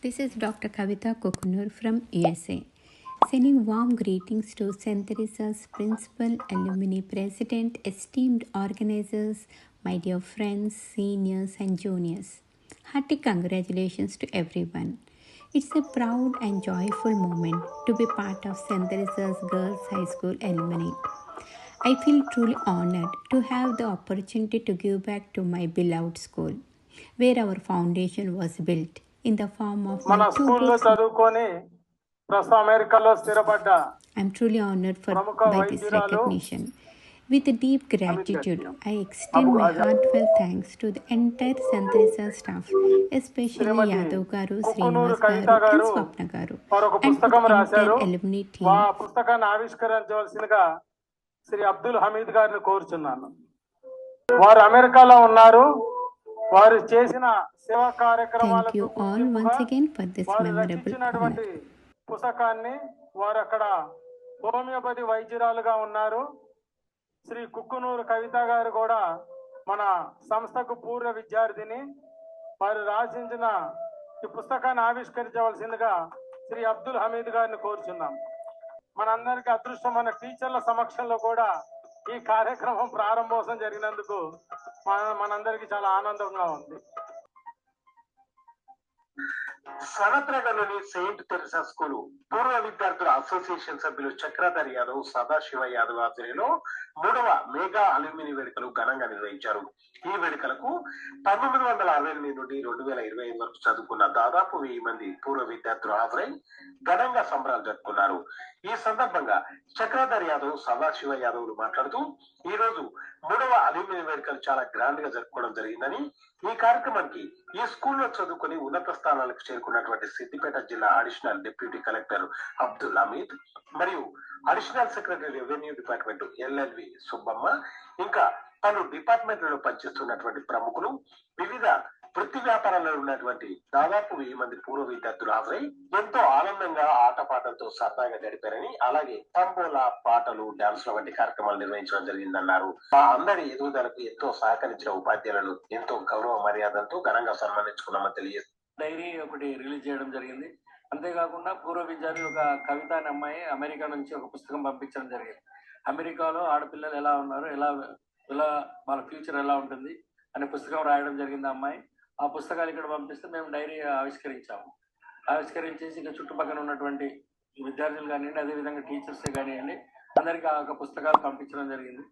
This is Dr. Kavita Kokunur from USA, sending warm greetings to St. Teresa's principal, alumni, president, esteemed organizers, my dear friends, seniors, and juniors. Hearty congratulations to everyone. It's a proud and joyful moment to be part of St. Teresa's Girls High School alumni. I feel truly honored to have the opportunity to give back to my beloved school, where our foundation was built in the form of my two books. I'm truly honored by this recognition. With deep gratitude, I extend my heartfelt thanks to the entire St. Teresa staff, especially Yadav Garu, Srinivas Garu, and Swapna Garu, and to the entire alumni team. Shri Abdul Hamid గారిని కోరుచున్నాను. వారు అమెరికాలో ఉన్నారు. వారు చేసిన సేవా కార్యక్రమాలకు రచించినటువంటి పుస్తకాన్ని వారు అక్కడ హోమియోపతి వైద్యురాలుగా ఉన్నారు. శ్రీ కుక్కునూరు కవిత గారు కూడా మన సంస్థకు పూర్వ విద్యార్థిని. వారు రచించిన ఈ పుస్తకాన్ని ఆవిష్కరించవలసిందిగా శ్రీ అబ్దుల్ హమీద్ గారిని కోరుచున్నాం. మనందరికీ అదృష్టమైన టీచర్ల సమక్షంలో కూడా ఈ కార్యక్రమం ప్రారంభోత్సవం జరిగినందుకు మనందరికీ చాలా ఆనందంగా ఉంది. సనత్నగర్లోని సెయింట్ తెరెసా స్కూలు పూర్వ విద్యార్థుల అసోసియేషన్ సభ్యులు చక్రధర్ యాదవ్, సదాశివ యాదవ్ ఆధ్వర్యంలో 3వ మెగా అల్యూమిని వేడుకలు ఘనంగా నిర్వహించారు. ఈ వేడుకలకు 1968 నుండి 2025 వరకు చదువుకున్న దాదాపు 1000 మంది పూర్వ విద్యార్థులు హాజరై ఘనంగా సంబరాలు జరుపుకున్నారు. ఈ సందర్భంగా చక్రధర్ యాదవ్, సదాశివ యాదవ్లు మాట్లాడుతూ ఈ రోజు 3వ అల్యూమిని వేడుకలు చాలా గ్రాండ్ గా జరుపుకోవడం జరిగిందని, ఈ కార్యక్రమానికి ఈ స్కూల్లో చదువుకుని ఉన్నత స్థానాలకు చేరుకున్నటువంటి సిద్దిపేట జిల్లా additional deputy collector Abdul Hamid మరియు additional secretary revenue department L L V Subbamma, ఇంకా పలు డిపార్ట్మెంట్లలో పనిచేస్తున్నటువంటి ప్రముఖులు, వివిధ వృత్తి వ్యాపారాల్లో ఉన్నటువంటి దాదాపు 1000 మంది పూర్వ విద్యార్థులు హాజరై ఎంతో ఆనందంగా ఆటపాటలతో సరదాగా గడిపారని, అలాగే తంబోలా, పాటలు, డాన్సుల వంటి కార్యక్రమాలు నిర్వహించడం జరిగిందన్నారు. మా అందరి ఎదుగుదలకు ఎంతో సహకరించిన ఉపాధ్యాయులను ఎంతో గౌరవ మర్యాదలతో ఘనంగా సన్మానించుకున్నామని తెలియజేస్తారు. డైరీ ఒకటి రిలీజ్ చేయడం జరిగింది. అంతేకాకుండా పూర్వ విద్యార్థి ఒక కవిత అనే అమ్మాయి అమెరికా నుంచి ఒక పుస్తకం పంపించడం జరిగింది. అమెరికాలో ఆడపిల్లలు ఎలా ఉన్నారు, ఎలా వాళ్ళ ఫ్యూచర్ ఎలా ఉంటుంది అనే పుస్తకం రాయడం జరిగింది అమ్మాయి. ఆ పుస్తకాలు ఇక్కడ పంపిస్తే మేము డైరీ ఆవిష్కరించేసి ఇక చుట్టుపక్కల ఉన్నటువంటి విద్యార్థులు కానివ్వండి, అదేవిధంగా టీచర్సే కానివ్వండి, అందరికీ ఆ పుస్తకాలు పంపించడం జరిగింది.